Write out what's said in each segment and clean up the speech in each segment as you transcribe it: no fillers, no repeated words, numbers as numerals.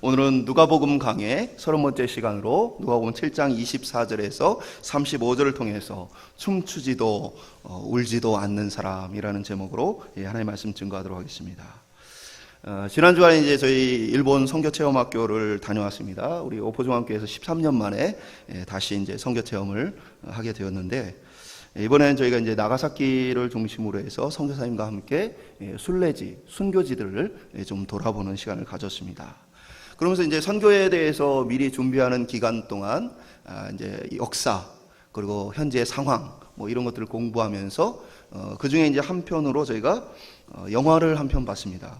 오늘은 누가복음 강의 30번째 시간으로 누가복음 7장 24절에서 35절을 통해서 춤추지도 울지도 않는 사람이라는 제목으로 하나님의 말씀 증거하도록 하겠습니다. 지난 주간에 이제 저희 일본 선교체험학교를 다녀왔습니다. 우리 오포중학교에서 13년 만에 다시 이제 선교체험을 하게 되었는데, 이번에는 저희가 이제 나가사키를 중심으로 해서 선교사님과 함께 순례지, 순교지들을 좀 돌아보는 시간을 가졌습니다. 그러면서 이제 선교에 대해서 미리 준비하는 기간 동안 이제 역사 그리고 현재의 상황 뭐 이런 것들을 공부하면서 그 중에 이제 한편으로 저희가 영화를 한 편 봤습니다.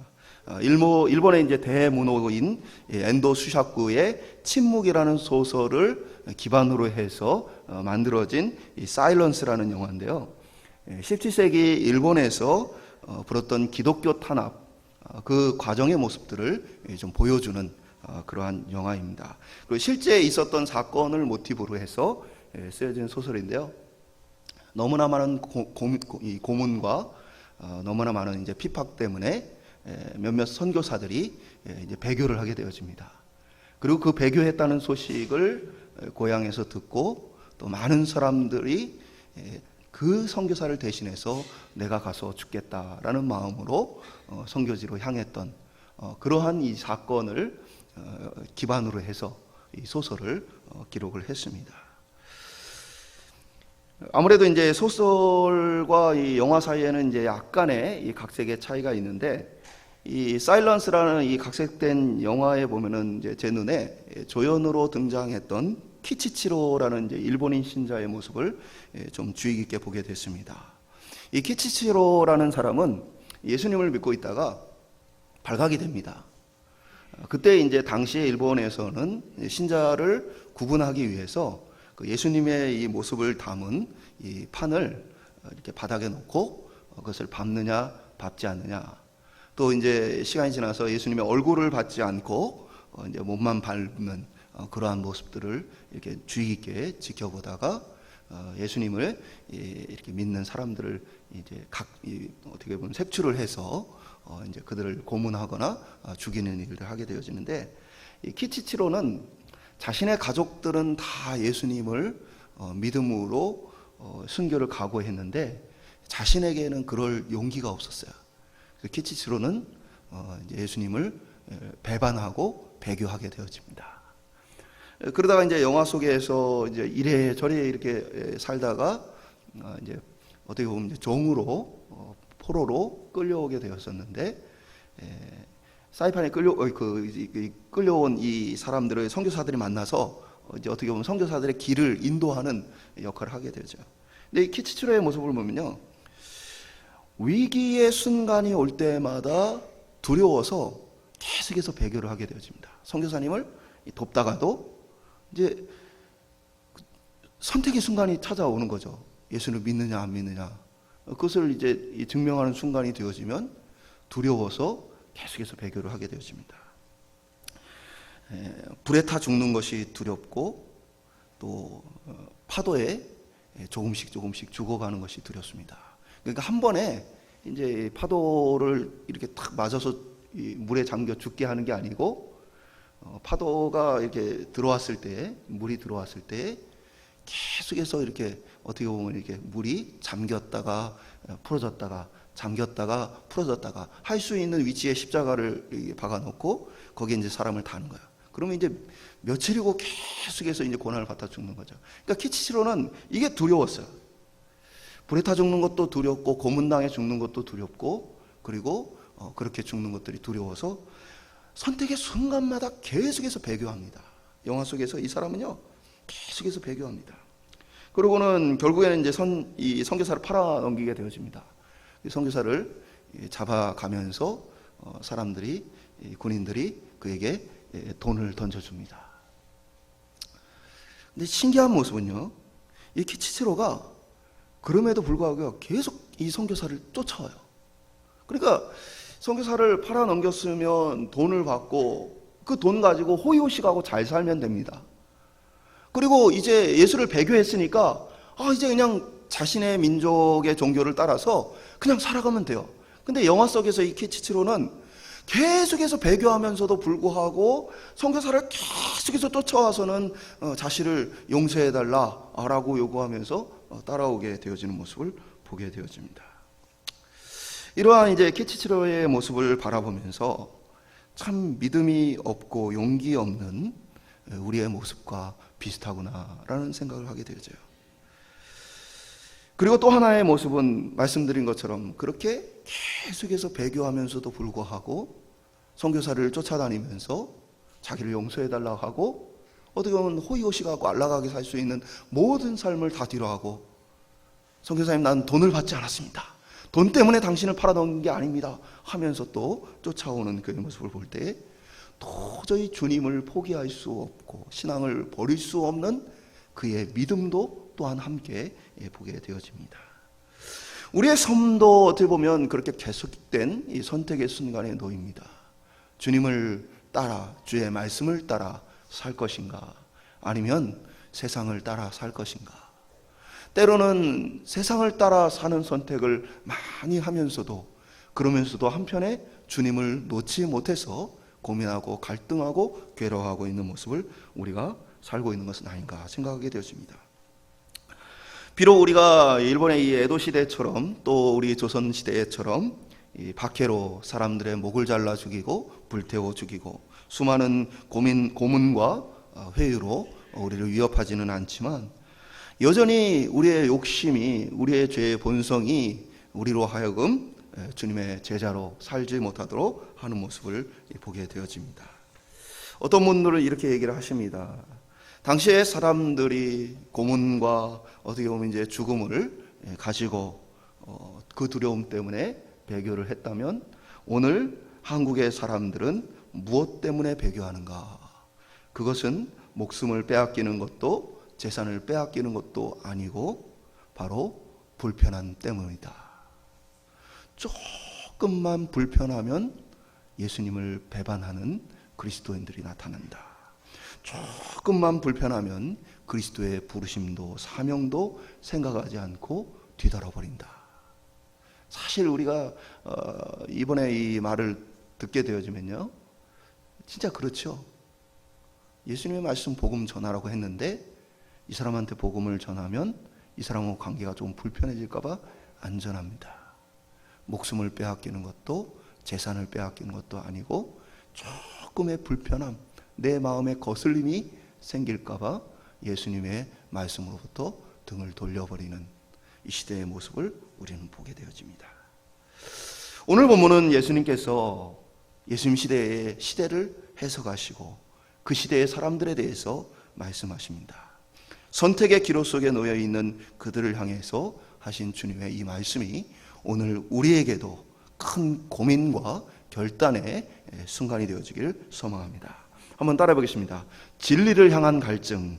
일본의 이제 대문호인 엔도 수샤쿠의 침묵이라는 소설을 기반으로 해서 만들어진 이 사일런스라는 영화인데요. 17세기 일본에서 벌었던 기독교 탄압 그 과정의 모습들을 좀 보여주는 그러한 영화입니다. 그리고 실제 있었던 사건을 모티브로 해서 쓰여진 소설인데요. 너무나 많은 고문과 너무나 많은 이제 핍박 때문에 몇몇 선교사들이 이제 배교를 하게 되어집니다. 그리고 그 배교했다는 소식을 고향에서 듣고 또 많은 사람들이 그 선교사를 대신해서 내가 가서 죽겠다라는 마음으로 선교지로 향했던 그러한 이 사건을 기반으로 해서 이 소설을 기록을 했습니다. 아무래도 이제 소설과 이 영화 사이에는 이제 약간의 이 각색의 차이가 있는데, 이 사일런스라는 이 각색된 영화에 보면은 이제 제 눈에 조연으로 등장했던 키치치로라는 이제 일본인 신자의 모습을 좀 주의 깊게 보게 됐습니다. 이 키치치로라는 사람은 예수님을 믿고 있다가 발각이 됩니다. 그때 이제 당시에 일본에서는 신자를 구분하기 위해서 그 예수님의 이 모습을 담은 이 판을 이렇게 바닥에 놓고 그것을 밟느냐 밟지 않느냐, 또 이제 시간이 지나서 예수님의 얼굴을 받지 않고 이제 몸만 밟는 그러한 모습들을 이렇게 주의 깊게 지켜보다가 예수님을 이렇게 믿는 사람들을 이제 어떻게 보면 색출을 해서 이제 그들을 고문하거나 죽이는 일을 하게 되어지는데, 이 키치치로는 자신의 가족들은 다 예수님을 믿음으로 순교를 각오했는데 자신에게는 그럴 용기가 없었어요. 그래서 키치치로는 이제 예수님을 배반하고 배교하게 되어집니다. 그러다가 이제 영화 속에서 이제 이래저래 이렇게 살다가 이제 어떻게 보면 이제 종으로 포로로 끌려오게 되었었는데, 사이판에 끌려온 이 사람들을 선교사들이 만나서 이제 어떻게 보면 선교사들의 길을 인도하는 역할을 하게 되죠. 근데 이 키치치로의 모습을 보면요, 위기의 순간이 올 때마다 두려워서 계속해서 배교를 하게 되어집니다. 선교사님을 돕다가도 이제 선택의 순간이 찾아오는 거죠. 예수를 믿느냐 안 믿느냐. 그것을 이제 증명하는 순간이 되어지면 두려워서 계속해서 배교를 하게 되어집니다. 불에 타 죽는 것이 두렵고 또 파도에 조금씩 죽어가는 것이 두렵습니다. 그러니까 한 번에 이제 파도를 이렇게 탁 맞아서 물에 잠겨 죽게 하는 게 아니고, 파도가 이렇게 들어왔을 때, 물이 들어왔을 때 계속해서 이렇게 어떻게 보면 이렇게 물이 잠겼다가 풀어졌다가 잠겼다가 풀어졌다가 할 수 있는 위치에 십자가를 박아놓고 거기에 이제 사람을 다는 거예요. 그러면 이제 며칠이고 계속해서 이제 고난을 받아 죽는 거죠. 그러니까 키치치로는 이게 두려웠어요. 불에 타 죽는 것도 두렵고 고문당해 죽는 것도 두렵고, 그리고 그렇게 죽는 것들이 두려워서 선택의 순간마다 계속해서 배교합니다. 영화 속에서 이 사람은요 계속해서 배교합니다. 그러고는 결국에는 이제 이 선교사를 팔아 넘기게 되어집니다. 이 선교사를 잡아가면서 사람들이, 군인들이 그에게 돈을 던져줍니다. 근데 신기한 모습은요, 이 키치치로가 그럼에도 불구하고 계속 이 선교사를 쫓아와요. 그러니까 선교사를 팔아 넘겼으면 돈을 받고 그 돈 가지고 호의호식하고 잘 살면 됩니다. 그리고 이제 예수를 배교했으니까 이제 그냥 자신의 민족의 종교를 따라서 그냥 살아가면 돼요. 근데 영화 속에서 이 키치치로는 계속해서 배교하면서도 불구하고 선교사를 계속해서 쫓아와서는 자신을 용서해달라라고 요구하면서 따라오게 되어지는 모습을 보게 되어집니다. 이러한 이제 키치치로의 모습을 바라보면서 참 믿음이 없고 용기 없는 우리의 모습과 비슷하구나라는 생각을 하게 되어져요. 그리고 또 하나의 모습은 말씀드린 것처럼 그렇게 계속해서 배교하면서도 불구하고 선교사를 쫓아다니면서 자기를 용서해달라고 하고 어떻게 보면 호의호식하고 안락하게 살 수 있는 모든 삶을 다 뒤로하고 선교사님, 난 돈을 받지 않았습니다. 돈 때문에 당신을 팔아넘긴 게 아닙니다 하면서 또 쫓아오는 그의 모습을 볼 때 도저히 주님을 포기할 수 없고 신앙을 버릴 수 없는 그의 믿음도 또한 함께 보게 되어집니다. 우리의 삶도 어떻게 보면 그렇게 계속된 이 선택의 순간에 놓입니다. 주님을 따라, 주의 말씀을 따라 살 것인가, 아니면 세상을 따라 살 것인가. 때로는 세상을 따라 사는 선택을 많이 하면서도, 그러면서도 한편에 주님을 놓지 못해서 고민하고 갈등하고 괴로워하고 있는 모습을 우리가 살고 있는 것은 아닌가 생각하게 되어집니다. 비록 우리가 일본의 이 에도 시대처럼 또 우리 조선 시대처럼 이 박해로 사람들의 목을 잘라 죽이고 불태워 죽이고 수많은 고문과 회유로 우리를 위협하지는 않지만 여전히 우리의 욕심이, 우리의 죄의 본성이 우리로 하여금 주님의 제자로 살지 못하도록 하는 모습을 보게 되어집니다. 어떤 분들은 이렇게 얘기를 하십니다. 당시에 사람들이 고문과 어떻게 보면 이제 죽음을 가지고 그 두려움 때문에 배교를 했다면 오늘 한국의 사람들은 무엇 때문에 배교하는가? 그것은 목숨을 빼앗기는 것도 재산을 빼앗기는 것도 아니고 바로 불편함 때문이다. 조금만 불편하면 예수님을 배반하는 그리스도인들이 나타난다. 조금만 불편하면 그리스도의 부르심도 사명도 생각하지 않고 뒤돌아버린다. 사실 우리가 이번에 이 말을 듣게 되어지면요, 진짜 그렇죠. 예수님의 말씀 복음 전하라고 했는데 이 사람한테 복음을 전하면 이 사람하고 관계가 좀 불편해질까 봐 안전합니다. 목숨을 빼앗기는 것도 재산을 빼앗기는 것도 아니고 조금의 불편함, 내 마음에 거슬림이 생길까 봐 예수님의 말씀으로부터 등을 돌려버리는 이 시대의 모습을 우리는 보게 되어집니다. 오늘 본문은 예수님께서 예수님 시대의 시대를 해석하시고 그 시대의 사람들에 대해서 말씀하십니다. 선택의 기로 속에 놓여 있는 그들을 향해서 하신 주님의 이 말씀이 오늘 우리에게도 큰 고민과 결단의 순간이 되어지기를 소망합니다. 한번 따라해 보겠습니다. 진리를 향한 갈증.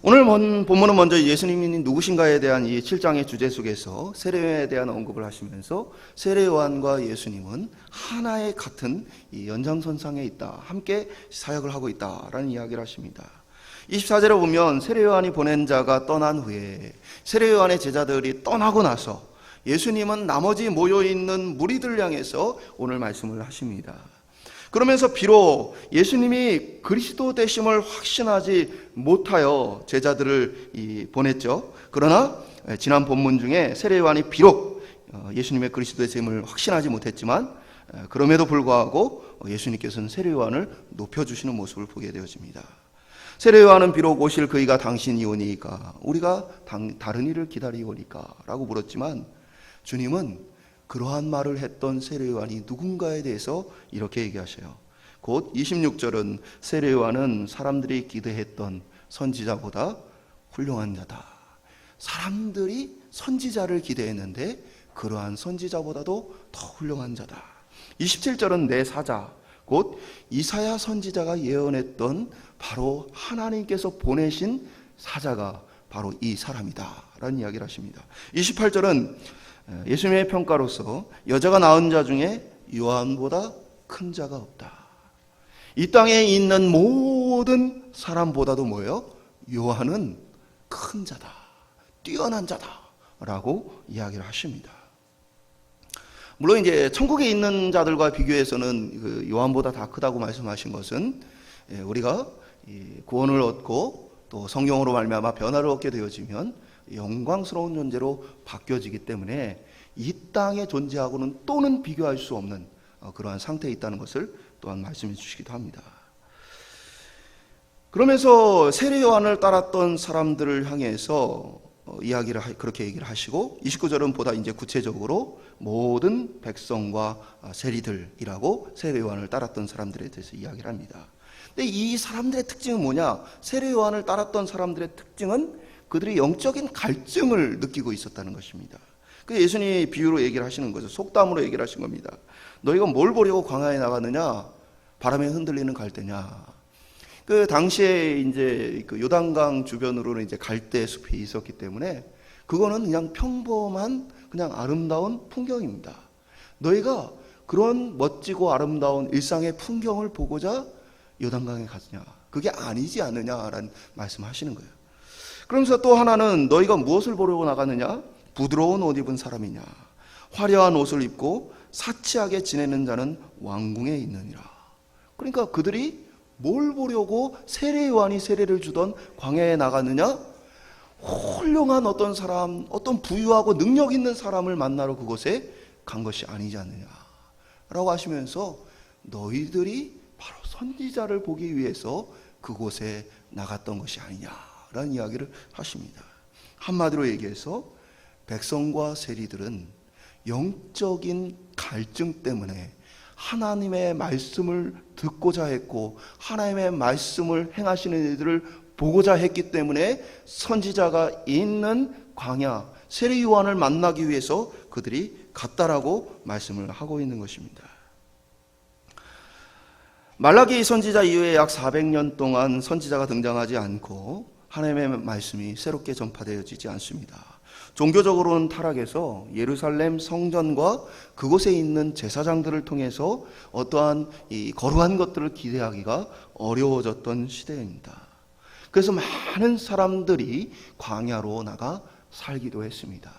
오늘 본문은 먼저 예수님이 누구신가에 대한 이 7장의 주제 속에서 세례요한에 대한 언급을 하시면서 세례요한과 예수님은 하나의 같은 이 연장선상에 있다, 함께 사역을 하고 있다라는 이야기를 하십니다. 24절에 보면 세례요한이 보낸 자가 떠난 후에 세례요한의 제자들이 떠나고 나서 예수님은 나머지 모여있는 무리들을 향해서 오늘 말씀을 하십니다. 그러면서 비록 예수님이 그리스도 되심을 확신하지 못하여 제자들을 보냈죠. 그러나 지난 본문 중에 세례요한이 비록 예수님의 그리스도 되심을 확신하지 못했지만 그럼에도 불구하고 예수님께서는 세례요한을 높여주시는 모습을 보게 되어집니다. 세례요한은 비록 오실 그이가 당신이 오니까 우리가 다른 이를 기다리오니까 라고 물었지만 주님은 그러한 말을 했던 세례요한이 누군가에 대해서 이렇게 얘기하셔요. 곧 26절은 세례요한은 사람들이 기대했던 선지자보다 훌륭한 자다. 사람들이 선지자를 기대했는데 그러한 선지자보다도 더 훌륭한 자다. 27절은 내 사자, 곧 이사야 선지자가 예언했던 바로 하나님께서 보내신 사자가 바로 이 사람이다 라는 이야기를 하십니다. 28절은 예수님의 평가로서 여자가 낳은 자 중에 요한보다 큰 자가 없다. 이 땅에 있는 모든 사람보다도 뭐예요? 요한은 큰 자다, 뛰어난 자다 라고 이야기를 하십니다. 물론 이제 천국에 있는 자들과 비교해서는 그 요한보다 다 크다고 말씀하신 것은 우리가 구원을 얻고 또 성령으로 말미암아 변화를 얻게 되어지면 영광스러운 존재로 바뀌어지기 때문에 이 땅에 존재하고는 또는 비교할 수 없는 그러한 상태에 있다는 것을 또한 말씀해 주시기도 합니다. 그러면서 세례 요한을 따랐던 사람들을 향해서 그렇게 얘기를 하시고 29절은 보다 이제 구체적으로 모든 백성과 세리들이라고 세례 요한을 따랐던 사람들에 대해서 이야기를 합니다. 근데 이 사람들의 특징은 뭐냐? 세례 요한을 따랐던 사람들의 특징은 그들이 영적인 갈증을 느끼고 있었다는 것입니다. 그 예수님이 비유로 얘기를 하시는 거죠. 속담으로 얘기를 하신 겁니다. 너희가 뭘 보려고 광야에 나갔느냐? 바람에 흔들리는 갈대냐? 그 당시에 이제 그 요단강 주변으로는 이제 갈대 숲이 있었기 때문에 그거는 그냥 평범한 그냥 아름다운 풍경입니다. 너희가 그런 멋지고 아름다운 일상의 풍경을 보고자 요단강에 갔냐? 그게 아니지 않느냐라는 말씀하시는 거예요. 그러면서 또 하나는 너희가 무엇을 보려고 나갔느냐? 부드러운 옷 입은 사람이냐? 화려한 옷을 입고 사치하게 지내는 자는 왕궁에 있느니라. 그러니까 그들이 뭘 보려고 세례 요한이 세례를 주던 광야에 나갔느냐? 훌륭한 어떤 사람, 어떤 부유하고 능력 있는 사람을 만나러 그곳에 간 것이 아니지 않느냐라고 하시면서 너희들이 바로 선지자를 보기 위해서 그곳에 나갔던 것이 아니냐라는 이야기를 하십니다. 한마디로 얘기해서 백성과 세리들은 영적인 갈증 때문에 하나님의 말씀을 듣고자 했고 하나님의 말씀을 행하시는 이들을 보고자 했기 때문에 선지자가 있는 광야 세례 요한을 만나기 위해서 그들이 갔다라고 말씀을 하고 있는 것입니다. 말라기 선지자 이후에 약 400년 동안 선지자가 등장하지 않고 하나님의 말씀이 새롭게 전파되어지지 않습니다. 종교적으로는 타락해서 예루살렘 성전과 그곳에 있는 제사장들을 통해서 어떠한 이 거룩한 것들을 기대하기가 어려워졌던 시대입니다. 그래서 많은 사람들이 광야로 나가 살기도 했습니다.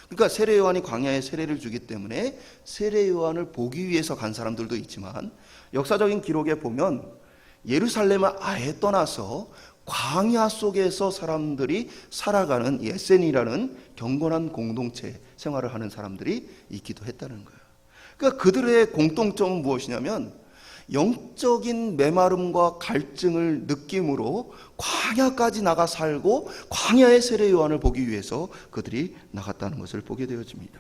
그러니까 세례 요한이 광야에 세례를 주기 때문에 세례 요한을 보기 위해서 간 사람들도 있지만 역사적인 기록에 보면 예루살렘을 아예 떠나서 광야 속에서 사람들이 살아가는 에센이라는 경건한 공동체 생활을 하는 사람들이 있기도 했다는 거예요. 그러니까 그들의 공통점은 무엇이냐면 영적인 메마름과 갈증을 느낌으로 광야까지 나가 살고 광야의 세례 요한을 보기 위해서 그들이 나갔다는 것을 보게 되어집니다.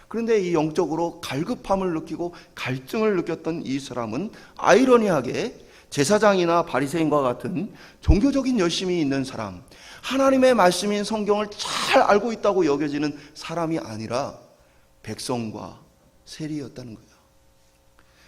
그런데 이 영적으로 갈급함을 느끼고 갈증을 느꼈던 이 사람은 아이러니하게 제사장이나 바리새인과 같은 종교적인 열심이 있는 사람, 하나님의 말씀인 성경을 잘 알고 있다고 여겨지는 사람이 아니라 백성과 세리였다는 거예요.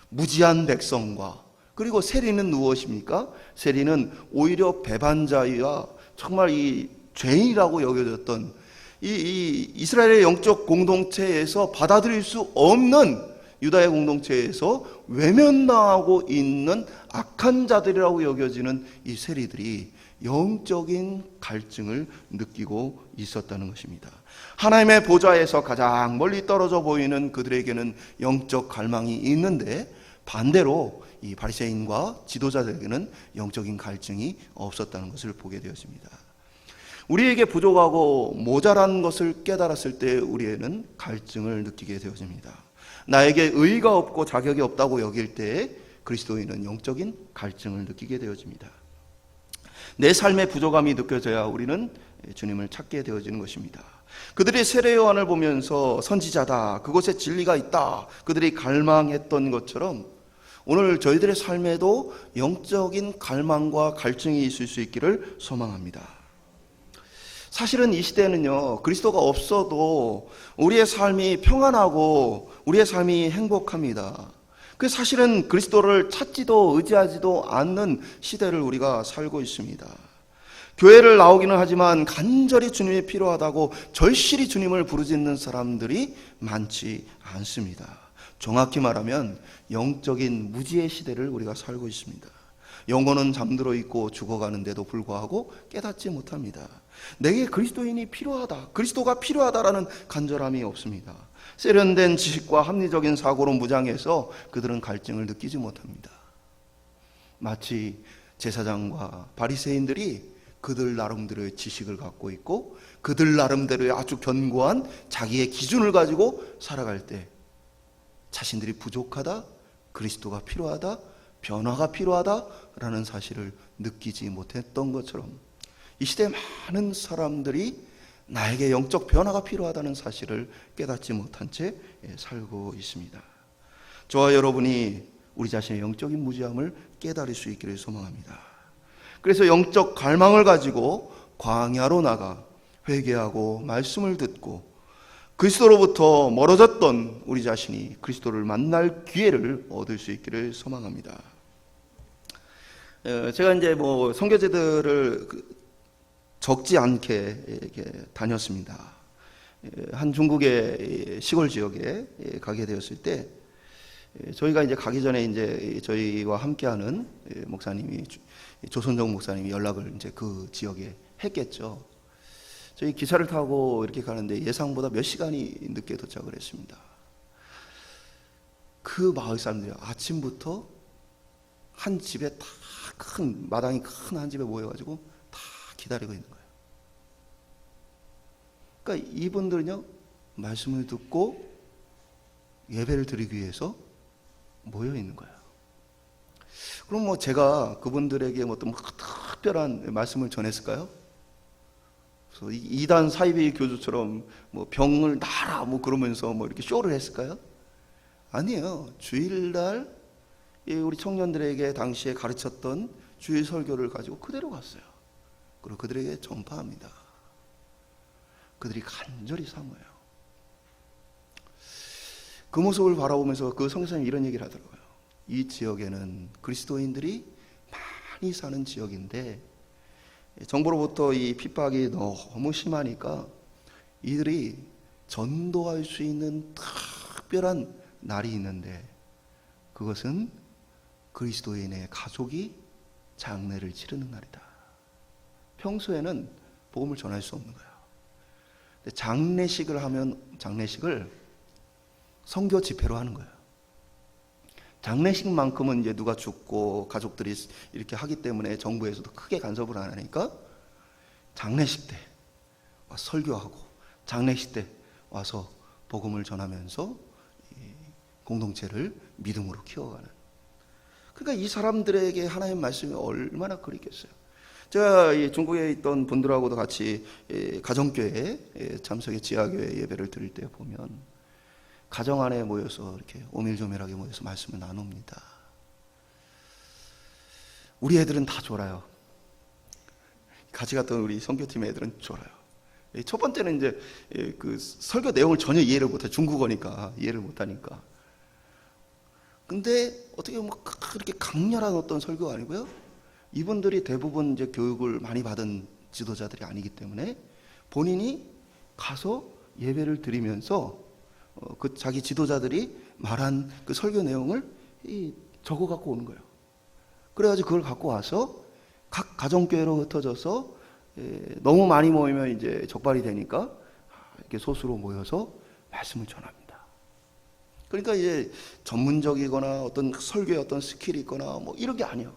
무지한 백성과, 그리고 세리는 무엇입니까? 세리는 오히려 배반자와 정말 이 죄인이라고 여겨졌던 이 이스라엘의 영적 공동체에서 받아들일 수 없는 유다의 공동체에서 외면당하고 있는 악한 자들이라고 여겨지는 이 세리들이 영적인 갈증을 느끼고 있었다는 것입니다. 하나님의 보좌에서 가장 멀리 떨어져 보이는 그들에게는 영적 갈망이 있는데 반대로 이 바리새인과 지도자들에게는 영적인 갈증이 없었다는 것을 보게 되었습니다. 우리에게 부족하고 모자란 것을 깨달았을 때 우리에는 갈증을 느끼게 되어집니다. 나에게 의의가 없고 자격이 없다고 여길 때 그리스도인은 영적인 갈증을 느끼게 되어집니다. 내 삶의 부족함이 느껴져야 우리는 주님을 찾게 되어지는 것입니다. 그들이 세례 요한을 보면서 선지자다, 그곳에 진리가 있다, 그들이 갈망했던 것처럼 오늘 저희들의 삶에도 영적인 갈망과 갈증이 있을 수 있기를 소망합니다. 사실은 이 시대는요, 그리스도가 없어도 우리의 삶이 평안하고 우리의 삶이 행복합니다. 그 사실은 그리스도를 찾지도 의지하지도 않는 시대를 우리가 살고 있습니다. 교회를 나오기는 하지만 간절히 주님이 필요하다고 절실히 주님을 부르짖는 사람들이 많지 않습니다. 정확히 말하면 영적인 무지의 시대를 우리가 살고 있습니다. 영혼은 잠들어 있고 죽어가는데도 불구하고 깨닫지 못합니다. 내게 그리스도인이 필요하다, 그리스도가 필요하다라는 간절함이 없습니다. 세련된 지식과 합리적인 사고로 무장해서 그들은 갈증을 느끼지 못합니다. 마치 제사장과 바리새인들이 그들 나름대로의 지식을 갖고 있고 그들 나름대로의 아주 견고한 자기의 기준을 가지고 살아갈 때 자신들이 부족하다, 그리스도가 필요하다, 변화가 필요하다라는 사실을 느끼지 못했던 것처럼 이 시대의 많은 사람들이 나에게 영적 변화가 필요하다는 사실을 깨닫지 못한 채 살고 있습니다. 저와 여러분이 우리 자신의 영적인 무지함을 깨달을 수 있기를 소망합니다. 그래서 영적 갈망을 가지고 광야로 나가 회개하고 말씀을 듣고 그리스도로부터 멀어졌던 우리 자신이 그리스도를 만날 기회를 얻을 수 있기를 소망합니다. 제가 이제 선교제들을 적지 않게 이렇게 다녔습니다. 한 중국의 시골 지역에 가게 되었을 때 저희가 이제 가기 전에 이제 저희와 함께하는 목사님이 조선정 목사님이 연락을 이제 그 지역에 했겠죠. 저희 기차를 타고 이렇게 가는데 예상보다 몇 시간이 늦게 도착을 했습니다. 그 마을 사람들이 아침부터 한 집에 다 큰 마당이 큰 한 집에 모여가지고 다 기다리고 있는 거예요. 그러니까 이분들은요 말씀을 듣고 예배를 드리기 위해서 모여 있는 거예요. 그럼 제가 그분들에게 어떤 특별한 말씀을 전했을까요? 그래서 이단 사이비 교주처럼 병을 놔라 그러면서 이렇게 쇼를 했을까요? 아니에요. 주일날 우리 청년들에게 당시에 가르쳤던 주일 설교를 가지고 그대로 갔어요. 그리고 그들에게 전파합니다. 그들이 간절히 사모해요. 그 모습을 바라보면서 그 선교사님이 이런 얘기를 하더라고요. 이 지역에는 그리스도인들이 많이 사는 지역인데 정부로부터 이 핍박이 너무 심하니까 이들이 전도할 수 있는 특별한 날이 있는데 그것은 그리스도인의 가족이 장례를 치르는 날이다. 평소에는 복음을 전할 수 없는 거예요. 장례식을 하면 장례식을 선교 집회로 하는 거예요. 장례식만큼은 이제 누가 죽고 가족들이 이렇게 하기 때문에 정부에서도 크게 간섭을 안 하니까 장례식 때 설교하고 장례식 때 와서 복음을 전하면서 공동체를 믿음으로 키워가는. 그러니까 이 사람들에게 하나님의 말씀이 얼마나 그립겠어요. 제가 중국에 있던 분들하고도 같이 가정교회 참석의 지하교회 예배를 드릴 때 보면 가정 안에 모여서 이렇게 오밀조밀하게 모여서 말씀을 나눕니다. 우리 애들은 다 졸아요. 같이 갔던 우리 선교팀 애들은 졸아요. 첫 번째는 이제 그 설교 내용을 전혀 이해를 못해. 중국어니까 이해를 못하니까. 근데 어떻게 보면 그렇게 강렬한 어떤 설교가 아니고요. 이분들이 대부분 이제 교육을 많이 받은 지도자들이 아니기 때문에 본인이 가서 예배를 드리면서 그 자기 지도자들이 말한 그 설교 내용을 적어 갖고 오는 거예요. 그래가지고 그걸 갖고 와서 각 가정교회로 흩어져서 너무 많이 모이면 이제 적발이 되니까 이렇게 소수로 모여서 말씀을 전합니다. 그러니까 이제 전문적이거나 어떤 설교에 어떤 스킬이 있거나 이런 게 아니에요.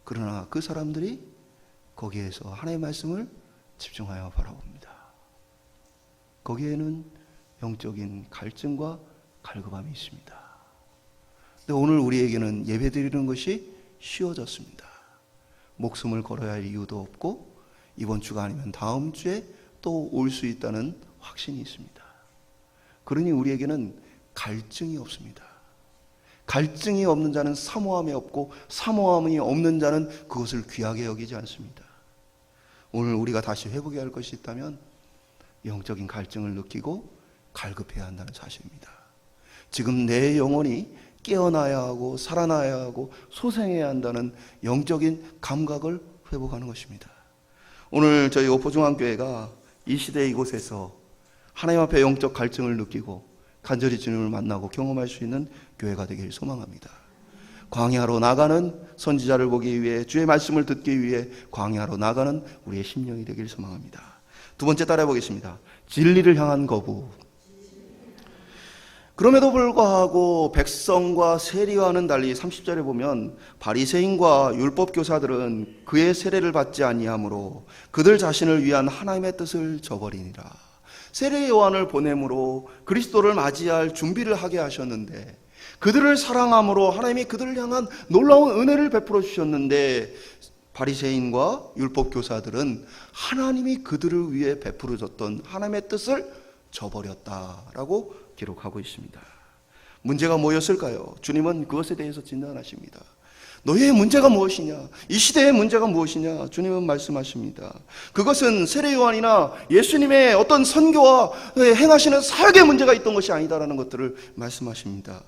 그러나 그 사람들이 거기에서 하나님의 말씀을 집중하여 바라봅니다. 거기에는 영적인 갈증과 갈급함이 있습니다. 근데 오늘 우리에게는 예배드리는 것이 쉬워졌습니다. 목숨을 걸어야 할 이유도 없고 이번 주가 아니면 다음 주에 또 올 수 있다는 확신이 있습니다. 그러니 우리에게는 갈증이 없습니다. 갈증이 없는 자는 사모함이 없고 사모함이 없는 자는 그것을 귀하게 여기지 않습니다. 오늘 우리가 다시 회복해야 할 것이 있다면 영적인 갈증을 느끼고 갈급해야 한다는 사실입니다. 지금 내 영혼이 깨어나야 하고 살아나야 하고 소생해야 한다는 영적인 감각을 회복하는 것입니다. 오늘 저희 오포중앙교회가 이 시대 이곳에서 하나님 앞에 영적 갈증을 느끼고 간절히 주님을 만나고 경험할 수 있는 교회가 되길 소망합니다. 광야로 나가는 선지자를 보기 위해 주의 말씀을 듣기 위해 광야로 나가는 우리의 심령이 되길 소망합니다. 두 번째 따라해 보겠습니다. 진리를 향한 거부. 그럼에도 불구하고 백성과 세리와는 달리 30절에 보면 바리새인과 율법 교사들은 그의 세례를 받지 아니하므로 그들 자신을 위한 하나님의 뜻을 저버리니라. 세례 요한을 보냄으로 그리스도를 맞이할 준비를 하게 하셨는데, 그들을 사랑함으로 하나님이 그들을 향한 놀라운 은혜를 베풀어 주셨는데, 바리새인과 율법 교사들은 하나님이 그들을 위해 베풀어 줬던 하나님의 뜻을 저버렸다라고 기록하고 있습니다. 문제가 뭐였을까요? 주님은 그것에 대해서 진단하십니다. 너희의 문제가 무엇이냐? 이 시대의 문제가 무엇이냐? 주님은 말씀하십니다. 그것은 세례 요한이나 예수님의 어떤 선교와 행하시는 사역의 문제가 있던 것이 아니다라는 것들을 말씀하십니다.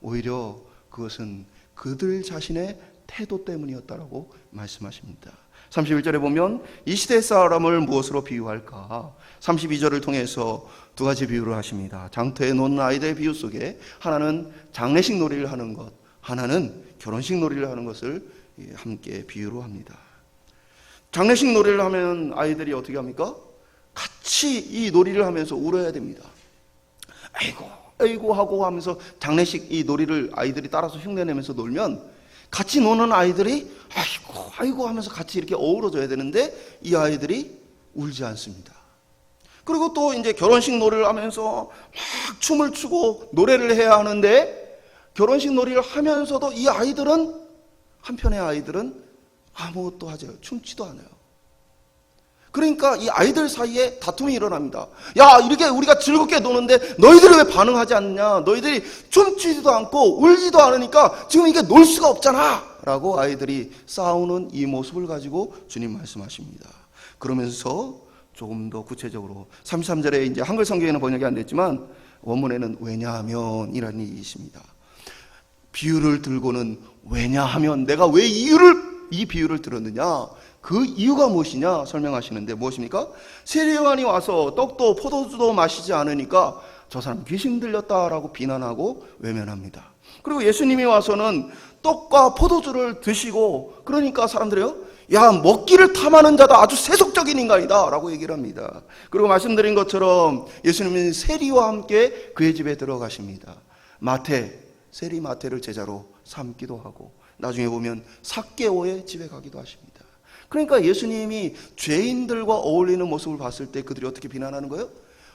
오히려 그것은 그들 자신의 태도 때문이었다라고 말씀하십니다. 31절에 보면 이 시대 사람을 무엇으로 비유할까? 32절을 통해서 두 가지 비유를 하십니다. 장터에 놓는 아이들의 비유 속에 하나는 장례식 놀이를 하는 것, 하나는 결혼식 놀이를 하는 것을 함께 비유로 합니다. 장례식 놀이를 하면 아이들이 어떻게 합니까? 같이 이 놀이를 하면서 울어야 됩니다. 아이고 아이고 하고 하면서 장례식 이 놀이를 아이들이 따라서 흉내내면서 놀면 같이 노는 아이들이 아이고 아이고 하면서 같이 이렇게 어우러져야 되는데 이 아이들이 울지 않습니다. 그리고 또 이제 결혼식 놀이를 하면서 막 춤을 추고 노래를 해야 하는데, 결혼식 놀이를 하면서도 이 아이들은, 한편의 아이들은 아무것도 하지 않아요. 춤추지도 않아요. 그러니까 이 아이들 사이에 다툼이 일어납니다. 야, 이렇게 우리가 즐겁게 노는데 너희들이 왜 반응하지 않냐? 너희들이 춤추지도 않고 울지도 않으니까 지금 이게 놀 수가 없잖아! 라고 아이들이 싸우는 이 모습을 가지고 주님 말씀하십니다. 그러면서 조금 더 구체적으로 33절에 이제 한글 성경에는 번역이 안 됐지만 원문에는 왜냐하면 이라는 얘기 있습니다. 비유를 들고는 왜냐하면, 내가 왜 이 비유를 들었느냐, 그 이유가 무엇이냐 설명하시는데 무엇입니까? 세례 요한이 와서 떡도 포도주도 마시지 않으니까 저 사람 귀신 들렸다라고 비난하고 외면합니다. 그리고 예수님이 와서는 떡과 포도주를 드시고, 그러니까 사람들이요, 야, 먹기를 탐하는 자다, 아주 세속적인 인간이다 라고 얘기를 합니다. 그리고 말씀드린 것처럼 예수님은 세리와 함께 그의 집에 들어가십니다. 세리 마태를 제자로 삼기도 하고, 나중에 보면 삭개오의 집에 가기도 하십니다. 그러니까 예수님이 죄인들과 어울리는 모습을 봤을 때 그들이 어떻게 비난하는 거예요?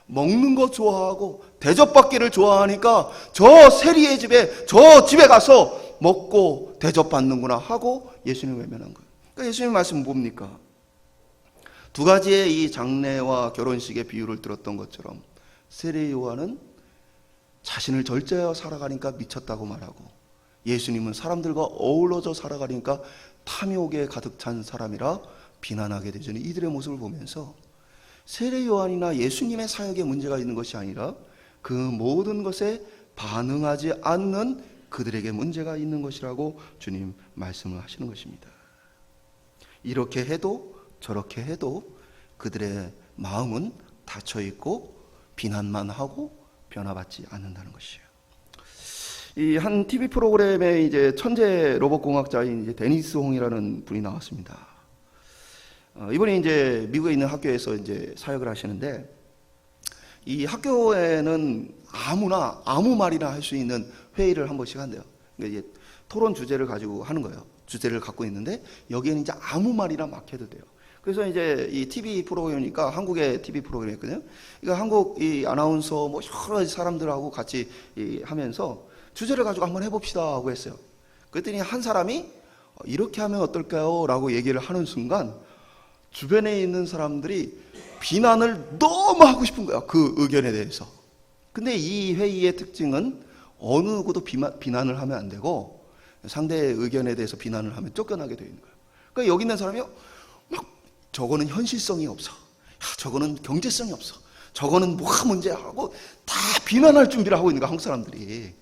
먹는 거 좋아하고 대접받기를 좋아하니까 저 세리의 집에, 저 집에 가서 먹고 대접받는구나 하고 예수님을 외면한 거예요. 그러니까 예수님 말씀은 뭡니까? 두 가지의 이 장례와 결혼식의 비유를 들었던 것처럼 세례 요한은 자신을 절제하여 살아가니까 미쳤다고 말하고, 예수님은 사람들과 어우러져 살아가니까 탐욕에 가득 찬 사람이라 비난하게 되죠. 이들의 모습을 보면서 세례 요한이나 예수님의 사역에 문제가 있는 것이 아니라 그 모든 것에 반응하지 않는 그들에게 문제가 있는 것이라고 주님 말씀을 하시는 것입니다. 이렇게 해도 저렇게 해도 그들의 마음은 닫혀 있고 비난만 하고 변화받지 않는다는 것이에요. 이 한 TV 프로그램에 이제 천재 로봇 공학자인 이제 데니스 홍이라는 분이 나왔습니다. 이분이 이제 미국에 있는 학교에서 이제 사역을 하시는데, 이 학교에는 아무나 아무 말이나 할 수 있는 회의를 한 번씩 한대요. 그러니까 이제 토론 주제를 가지고 하는 거예요. 주제를 갖고 있는데 여기에는 이제 아무 말이나 막 해도 돼요. 그래서 이제 이 TV 프로그램이니까 한국의 TV 프로그램이었거든요. 그러니까 한국 이 아나운서 뭐 여러 사람들하고 같이 하면서 주제를 가지고 한번 해봅시다 하고 했어요. 그랬더니 한 사람이 이렇게 하면 어떨까요? 라고 얘기를 하는 순간 주변에 있는 사람들이 비난을 너무 하고 싶은 거야, 그 의견에 대해서. 근데 이 회의의 특징은 어느 누구도 비난을 하면 안 되고 상대의 의견에 대해서 비난을 하면 쫓겨나게 되어 있는 거예요. 그러니까 여기 있는 사람이요, 막 저거는 현실성이 없어, 저거는 경제성이 없어, 저거는 뭐가 문제야 하고 다 비난할 준비를 하고 있는 거야, 한국 사람들이.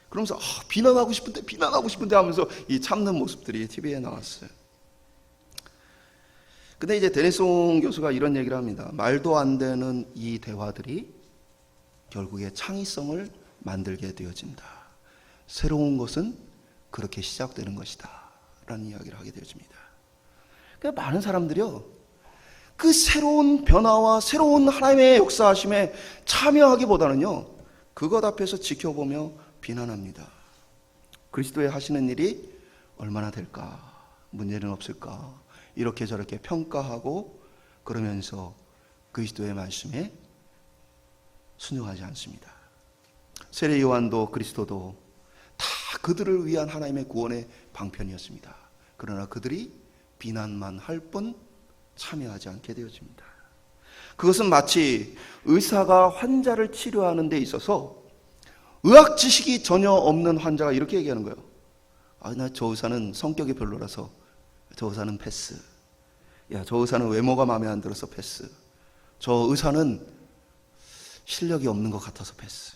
그러면서 비난하고 싶은데 하면서 이 참는 모습들이 TV에 나왔어요. 근데 이제 데니송 교수가 이런 얘기를 합니다. 말도 안 되는 이 대화들이 결국에 창의성을 만들게 되어진다. 새로운 것은 그렇게 시작되는 것이다 라는 이야기를 하게 되어집니다. 그러니까 많은 사람들이요, 그 새로운 변화와 새로운 하나님의 역사하심에 참여하기보다는요, 그것 앞에서 지켜보며 비난합니다. 그리스도의 하시는 일이 얼마나 될까? 문제는 없을까? 이렇게 저렇게 평가하고 그러면서 그리스도의 말씀에 순종하지 않습니다. 세례 요한도 그리스도도 다 그들을 위한 하나님의 구원의 방편이었습니다. 그러나 그들이 비난만 할 뿐 참여하지 않게 되어집니다. 그것은 마치 의사가 환자를 치료하는 데 있어서 의학 지식이 전혀 없는 환자가 이렇게 얘기하는 거예요. 나 저 의사는 성격이 별로라서 저 의사는 패스. 야, 저 의사는 외모가 마음에 안 들어서 패스. 저 의사는 실력이 없는 것 같아서 패스.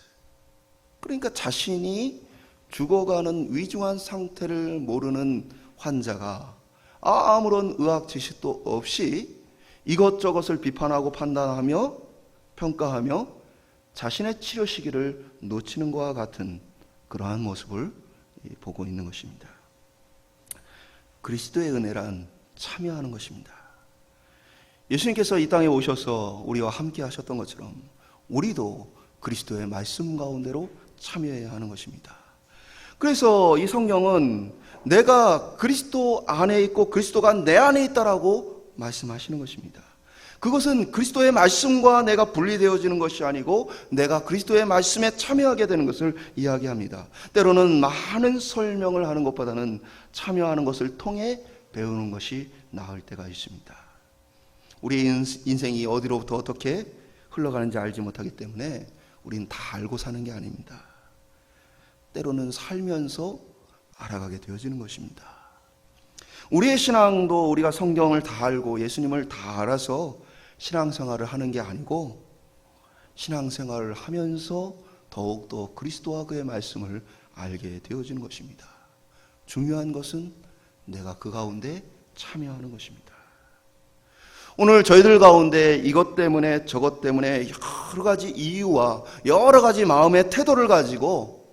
그러니까 자신이 죽어가는 위중한 상태를 모르는 환자가 아무런 의학 지식도 없이 이것저것을 비판하고 판단하며 평가하며 자신의 치료 시기를 놓치는 것과 같은 그러한 모습을 보고 있는 것입니다. 그리스도의 은혜란 참여하는 것입니다. 예수님께서 이 땅에 오셔서 우리와 함께 하셨던 것처럼 우리도 그리스도의 말씀 가운데로 참여해야 하는 것입니다. 그래서 이 성경은 내가 그리스도 안에 있고 그리스도가 내 안에 있다라고 말씀하시는 것입니다. 그것은 그리스도의 말씀과 내가 분리되어지는 것이 아니고 내가 그리스도의 말씀에 참여하게 되는 것을 이야기합니다. 때로는 많은 설명을 하는 것보다는 참여하는 것을 통해 배우는 것이 나을 때가 있습니다. 우리의 인생이 어디로부터 어떻게 흘러가는지 알지 못하기 때문에 우리는 다 알고 사는 게 아닙니다. 때로는 살면서 알아가게 되어지는 것입니다. 우리의 신앙도 우리가 성경을 다 알고 예수님을 다 알아서 신앙생활을 하는 게 아니고 신앙생활을 하면서 더욱더 그리스도와 그의 말씀을 알게 되어지는 것입니다. 중요한 것은 내가 그 가운데 참여하는 것입니다. 오늘 저희들 가운데 이것 때문에 저것 때문에 여러 가지 이유와 여러 가지 마음의 태도를 가지고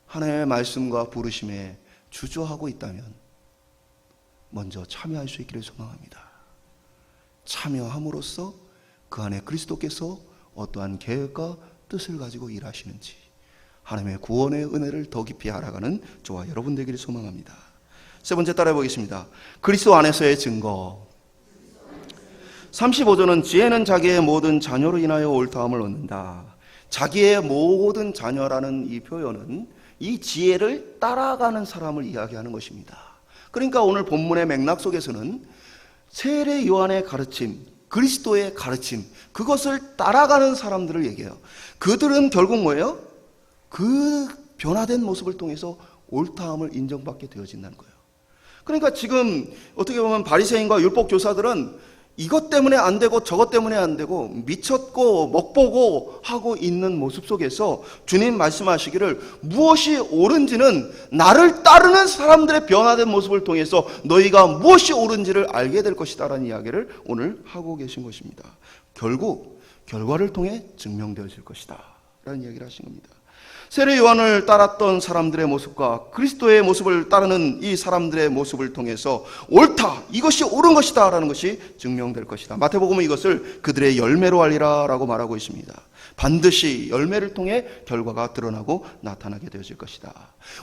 하나님의 말씀과 부르심에 주저하고 있다면 먼저 참여할 수 있기를 소망합니다. 참여함으로써 그 안에 그리스도께서 어떠한 계획과 뜻을 가지고 일하시는지 하나님의 구원의 은혜를 더 깊이 알아가는 저와 여러분 되기를 소망합니다. 세 번째 따라해 보겠습니다. 그리스도 안에서의 증거. 35절은 지혜는 자기의 모든 자녀로 인하여 옳다함을 얻는다. 자기의 모든 자녀라는 이 표현은 이 지혜를 따라가는 사람을 이야기하는 것입니다. 그러니까 오늘 본문의 맥락 속에서는 세례 요한의 가르침, 그리스도의 가르침, 그것을 따라가는 사람들을 얘기해요. 그들은 결국 뭐예요? 그 변화된 모습을 통해서 옳다함을 인정받게 되어진다는 거예요. 그러니까 지금 어떻게 보면 바리새인과 율법 교사들은 이것 때문에 안 되고 저것 때문에 안 되고 미쳤고 먹보고 하고 있는 모습 속에서 주님 말씀하시기를 무엇이 옳은지는 나를 따르는 사람들의 변화된 모습을 통해서 너희가 무엇이 옳은지를 알게 될 것이다 라는 이야기를 오늘 하고 계신 것입니다. 결국 결과를 통해 증명되어질 것이다 라는 이야기를 하신 겁니다. 세례 요한을 따랐던 사람들의 모습과 그리스도의 모습을 따르는 이 사람들의 모습을 통해서 옳다, 이것이 옳은 것이다 라는 것이 증명될 것이다. 마태복음은 이것을 그들의 열매로 알리라 라고 말하고 있습니다. 반드시 열매를 통해 결과가 드러나고 나타나게 되어질 것이다.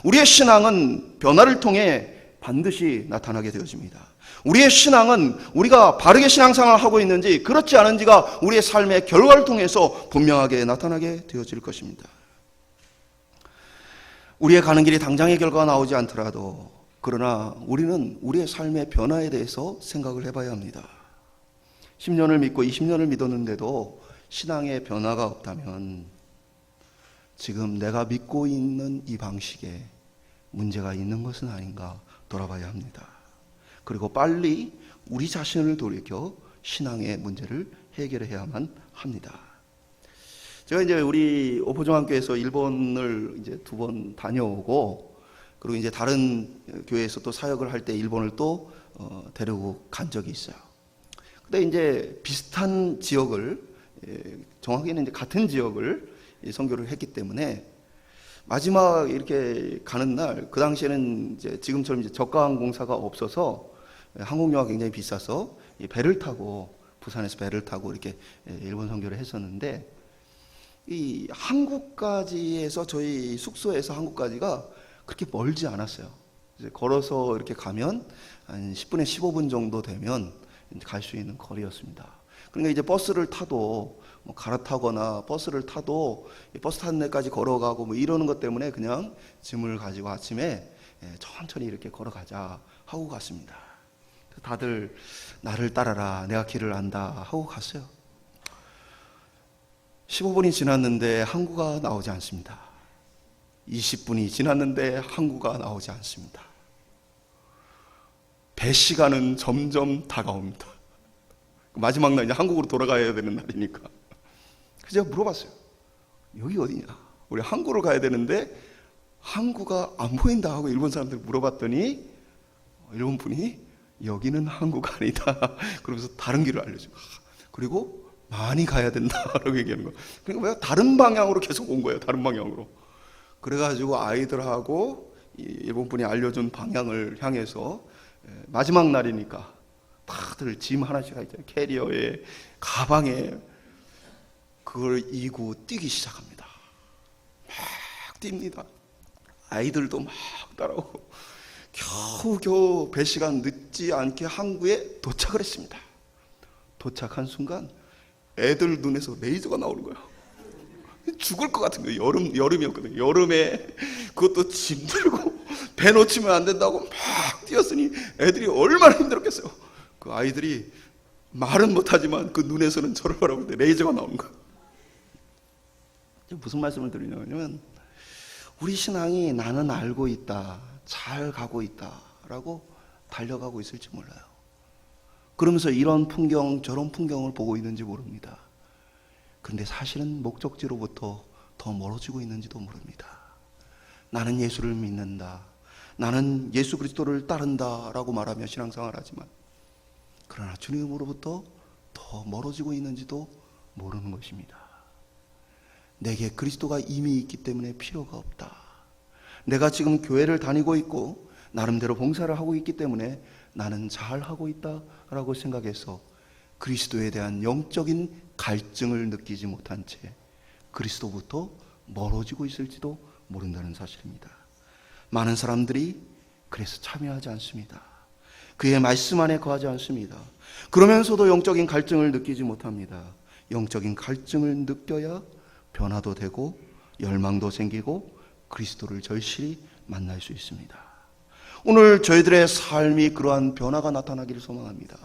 우리의 신앙은 변화를 통해 반드시 나타나게 되어집니다. 우리의 신앙은 우리가 바르게 신앙생활을 하고 있는지 그렇지 않은지가 우리의 삶의 결과를 통해서 분명하게 나타나게 되어질 것입니다. 우리의 가는 길이 당장의 결과가 나오지 않더라도 그러나 우리는 우리의 삶의 변화에 대해서 생각을 해봐야 합니다. 10년을 믿고 20년을 믿었는데도 신앙의 변화가 없다면 지금 내가 믿고 있는 이 방식에 문제가 있는 것은 아닌가 돌아봐야 합니다. 그리고 빨리 우리 자신을 돌이켜 신앙의 문제를 해결해야만 합니다. 제가 이제 우리 오포종합교회에서 일본을 이제 2번 다녀오고 그리고 이제 다른 교회에서 또 사역을 할 때 일본을 또 데리고 간 적이 있어요. 근데 이제 비슷한 지역을 정확히는 이제 같은 지역을 선교를 했기 때문에 마지막 이렇게 가는 날 그 당시에는 이제 지금처럼 이제 저가항공사가 없어서 항공료가 굉장히 비싸서 배를 타고 부산에서 배를 타고 이렇게 일본 선교를 했었는데 이 항구까지에서 저희 숙소에서 항구까지가 그렇게 멀지 않았어요. 이제 걸어서 이렇게 가면 한 10분에 15분 정도 되면 갈 수 있는 거리였습니다. 그러니까 이제 버스를 타도 뭐 갈아타거나 버스를 타도 버스 타는 데까지 걸어가고 뭐 이러는 것 때문에 그냥 짐을 가지고 아침에 천천히 이렇게 걸어가자 하고 갔습니다. 다들 나를 따라라, 내가 길을 안다 하고 갔어요. 15분이 지났는데 항구가 나오지 않습니다. 20분이 지났는데 항구가 나오지 않습니다. 배 시간은 점점 다가옵니다. 마지막 날 이제 한국으로 돌아가야 되는 날이니까. 그래서 제가 물어봤어요. 여기 어디냐? 우리 항구로 가야 되는데 항구가 안 보인다 하고 일본 사람들 물어봤더니 일본 분이 여기는 항구가 아니다. 그러면서 다른 길을 알려줘요. 그리고 많이 가야 된다라고 얘기하는 거. 그러니까 왜 다른 방향으로 계속 온 거예요. 다른 방향으로. 그래가지고 아이들하고 일본 분이 알려준 방향을 향해서 마지막 날이니까 다들 짐 하나씩 하죠. 캐리어에 가방에 그걸 이고 뛰기 시작합니다. 막 뜁니다. 아이들도 막 따라오고 겨우겨우 배 시간 늦지 않게 항구에 도착을 했습니다. 도착한 순간 애들 눈에서 레이저가 나오는 거예요. 죽을 것 같은 거예요. 여름이었거든요. 여름에 그것도 짐 들고 배 놓치면 안 된다고 막 뛰었으니 애들이 얼마나 힘들었겠어요. 그 아이들이 말은 못하지만 그 눈에서는 저를 바라보는데 레이저가 나오는 거예요. 무슨 말씀을 드리냐면 우리 신앙이 나는 알고 있다, 잘 가고 있다라고 달려가고 있을지 몰라요. 그러면서 이런 풍경 저런 풍경을 보고 있는지 모릅니다. 그런데 사실은 목적지로부터 더 멀어지고 있는지도 모릅니다. 나는 예수를 믿는다, 나는 예수 그리스도를 따른다 라고 말하며 신앙생활을 하지만 그러나 주님으로부터 더 멀어지고 있는지도 모르는 것입니다. 내게 그리스도가 이미 있기 때문에 필요가 없다. 내가 지금 교회를 다니고 있고 나름대로 봉사를 하고 있기 때문에 나는 잘하고 있다라고 생각해서 그리스도에 대한 영적인 갈증을 느끼지 못한 채 그리스도부터 멀어지고 있을지도 모른다는 사실입니다. 많은 사람들이 그래서 참여하지 않습니다. 그의 말씀 안에 거하지 않습니다. 그러면서도 영적인 갈증을 느끼지 못합니다. 영적인 갈증을 느껴야 변화도 되고 열망도 생기고 그리스도를 절실히 만날 수 있습니다. 오늘 저희들의 삶이 그러한 변화가 나타나기를 소망합니다.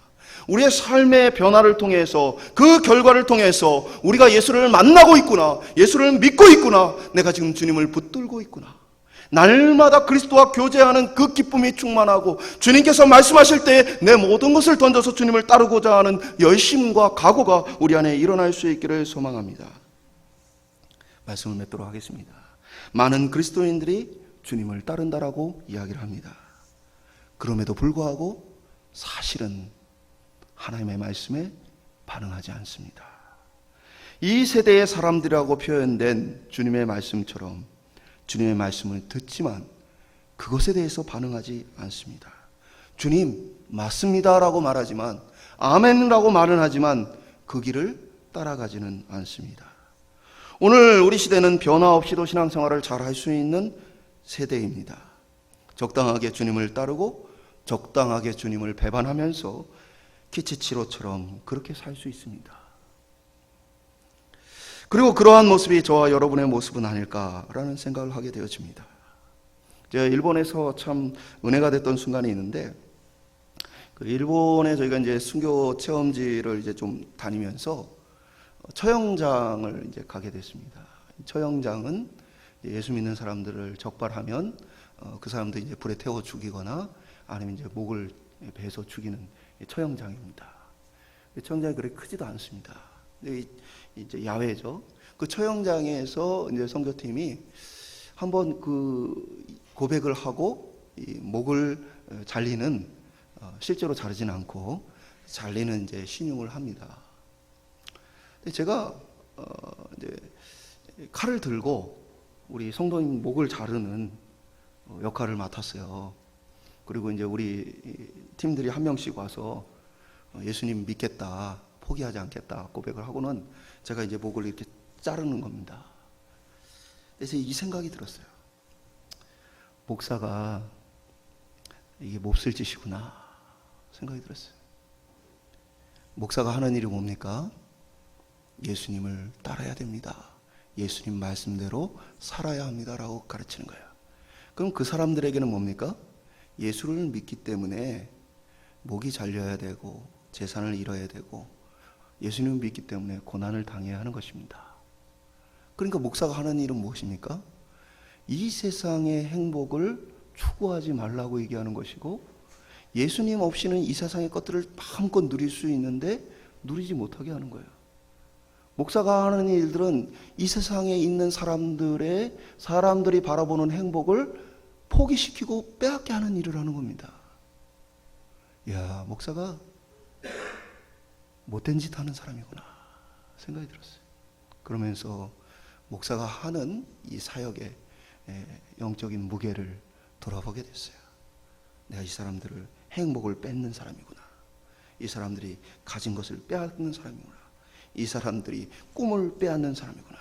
우리의 삶의 변화를 통해서 그 결과를 통해서 우리가 예수를 만나고 있구나, 예수를 믿고 있구나, 내가 지금 주님을 붙들고 있구나, 날마다 그리스도와 교제하는 그 기쁨이 충만하고 주님께서 말씀하실 때 내 모든 것을 던져서 주님을 따르고자 하는 열심과 각오가 우리 안에 일어날 수 있기를 소망합니다. 말씀을 맺도록 하겠습니다. 많은 그리스도인들이 주님을 따른다라고 이야기를 합니다. 그럼에도 불구하고 사실은 하나님의 말씀에 반응하지 않습니다. 이 세대의 사람들이라고 표현된 주님의 말씀처럼 주님의 말씀을 듣지만 그것에 대해서 반응하지 않습니다. 주님 맞습니다라고 말하지만 아멘이라고 말은 하지만 그 길을 따라가지는 않습니다. 오늘 우리 시대는 변화 없이도 신앙생활을 잘 할 수 있는 세대입니다. 적당하게 주님을 따르고 적당하게 주님을 배반하면서 키치치로처럼 그렇게 살 수 있습니다. 그리고 그러한 모습이 저와 여러분의 모습은 아닐까라는 생각을 하게 되어집니다. 제가 일본에서 참 은혜가 됐던 순간이 있는데, 그 일본에 저희가 이제 순교 체험지를 이제 좀 다니면서 처형장을 이제 가게 됐습니다. 처형장은 예수 믿는 사람들을 적발하면 그 사람들 이제 불에 태워 죽이거나 아니면 이제 목을 베서 죽이는 처형장입니다. 처형장이 그렇게 크지도 않습니다. 이제 야외죠. 그 처형장에서 이제 선교팀이 한번 그 고백을 하고 이 목을 잘리는 실제로 자르지는 않고 잘리는 이제 신용을 합니다. 근데 제가 이제 칼을 들고 우리 성도님 목을 자르는 역할을 맡았어요. 그리고 이제 우리 팀들이 한 명씩 와서 예수님 믿겠다, 포기하지 않겠다 고백을 하고는 제가 이제 목을 이렇게 자르는 겁니다. 그래서 이 생각이 들었어요. 목사가 이게 몹쓸 짓이구나 생각이 들었어요. 목사가 하는 일이 뭡니까? 예수님을 따라야 됩니다. 예수님 말씀대로 살아야 합니다라고 가르치는 거예요. 그럼 그 사람들에게는 뭡니까? 예수를 믿기 때문에 목이 잘려야 되고 재산을 잃어야 되고 예수님을 믿기 때문에 고난을 당해야 하는 것입니다. 그러니까 목사가 하는 일은 무엇입니까? 이 세상의 행복을 추구하지 말라고 얘기하는 것이고 예수님 없이는 이 세상의 것들을 마음껏 누릴 수 있는데 누리지 못하게 하는 거예요. 목사가 하는 일들은 이 세상에 있는 사람들이 바라보는 행복을 포기시키고 빼앗게 하는 일을 하는 겁니다. 야, 목사가 못된 짓 하는 사람이구나 생각이 들었어요. 그러면서 목사가 하는 이 사역의 영적인 무게를 돌아보게 됐어요. 내가 이 사람들을 행복을 뺏는 사람이구나. 이 사람들이 가진 것을 빼앗는 사람이구나. 이 사람들이 꿈을 빼앗는 사람이구나.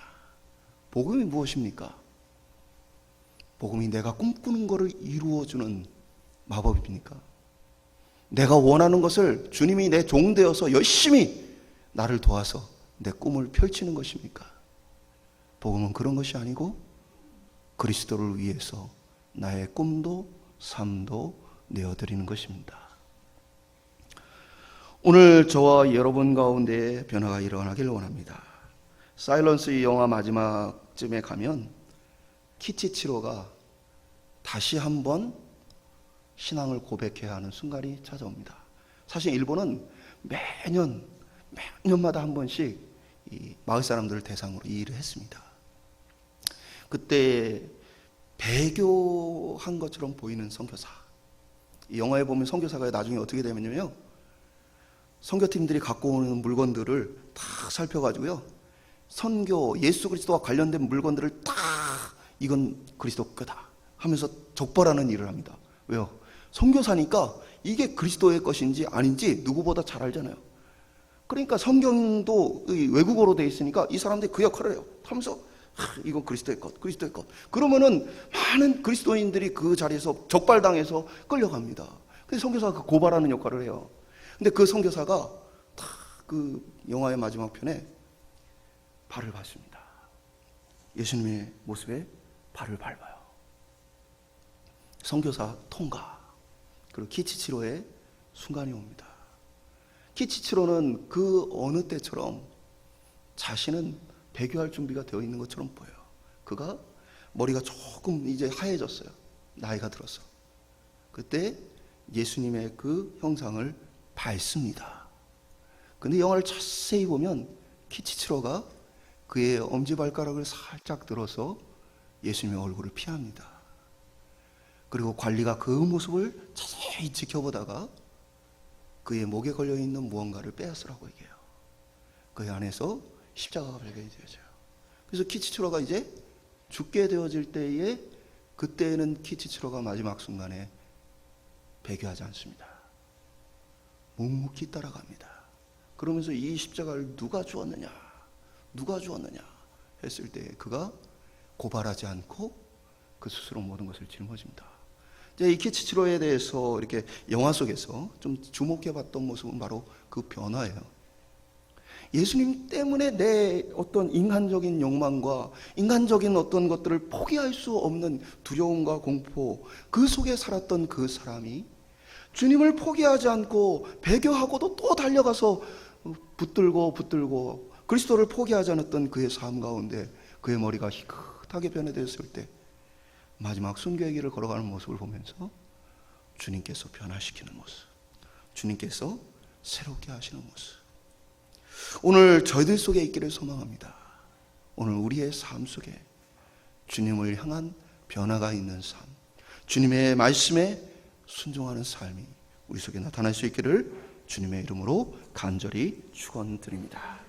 복음이 무엇입니까? 복음이 내가 꿈꾸는 것을 이루어주는 마법입니까? 내가 원하는 것을 주님이 내 종 되어서 열심히 나를 도와서 내 꿈을 펼치는 것입니까? 복음은 그런 것이 아니고 그리스도를 위해서 나의 꿈도 삶도 내어드리는 것입니다. 오늘 저와 여러분 가운데 변화가 일어나길 원합니다. 사일런스 이 영화 마지막쯤에 가면 키치치로가 다시 한번 신앙을 고백해야 하는 순간이 찾아옵니다. 사실 일본은 매년마다 한 번씩 이 마을 사람들을 대상으로 이 일을 했습니다. 그때 배교한 것처럼 보이는 선교사, 이 영화에 보면 선교사가 나중에 어떻게 되면요, 선교팀들이 갖고 오는 물건들을 다 살펴가지고요, 선교, 예수 그리스도와 관련된 물건들을 다 이건 그리스도 거다 하면서 적발하는 일을 합니다. 왜요? 선교사니까 이게 그리스도의 것인지 아닌지 누구보다 잘 알잖아요. 그러니까 성경도 외국어로 되어 있으니까 이 사람들이 그 역할을 해요. 하면서 이건 그리스도의 것, 그리스도의 것. 그러면은 많은 그리스도인들이 그 자리에서 적발당해서 끌려갑니다. 그래서 선교사가 그 고발하는 역할을 해요. 근데 그 선교사가 다 그 영화의 마지막 편에 발을 밟습니다. 예수님의 모습에 발을 밟아요. 선교사 통과. 그리고 키치치로의 순간이 옵니다. 키치치로는 그 어느 때처럼 자신은 배교할 준비가 되어 있는 것처럼 보여요. 그가 머리가 조금 이제 하얘졌어요. 나이가 들어서. 그때 예수님의 그 형상을 밟습니다. 근데 영화를 자세히 보면 키치치로가 그의 엄지발가락을 살짝 들어서 예수님의 얼굴을 피합니다. 그리고 관리가 그 모습을 자세히 지켜보다가 그의 목에 걸려있는 무언가를 빼앗으라고 얘기해요. 그 안에서 십자가가 발견이 되어져요. 그래서 키치치로가 이제 죽게 되어질 때에 그때는 키치치로가 마지막 순간에 배교하지 않습니다. 묵묵히 따라갑니다. 그러면서 이 십자가를 누가 주었느냐 했을 때 그가 고발하지 않고 그 스스로 모든 것을 짊어집니다. 이 키치치로에 대해서 이렇게 영화 속에서 좀 주목해봤던 모습은 바로 그 변화예요. 예수님 때문에 내 어떤 인간적인 욕망과 인간적인 어떤 것들을 포기할 수 없는 두려움과 공포, 그 속에 살았던 그 사람이 주님을 포기하지 않고 배교하고도 또 달려가서 붙들고 그리스도를 포기하지 않았던 그의 삶 가운데 그의 머리가 희끗하게 변해되었을 때 마지막 순교의 길을 걸어가는 모습을 보면서 주님께서 변화시키는 모습, 주님께서 새롭게 하시는 모습, 오늘 저희들 속에 있기를 소망합니다. 오늘 우리의 삶 속에 주님을 향한 변화가 있는 삶, 주님의 말씀에 순종하는 삶이 우리 속에 나타날 수 있기를 주님의 이름으로 간절히 축원드립니다.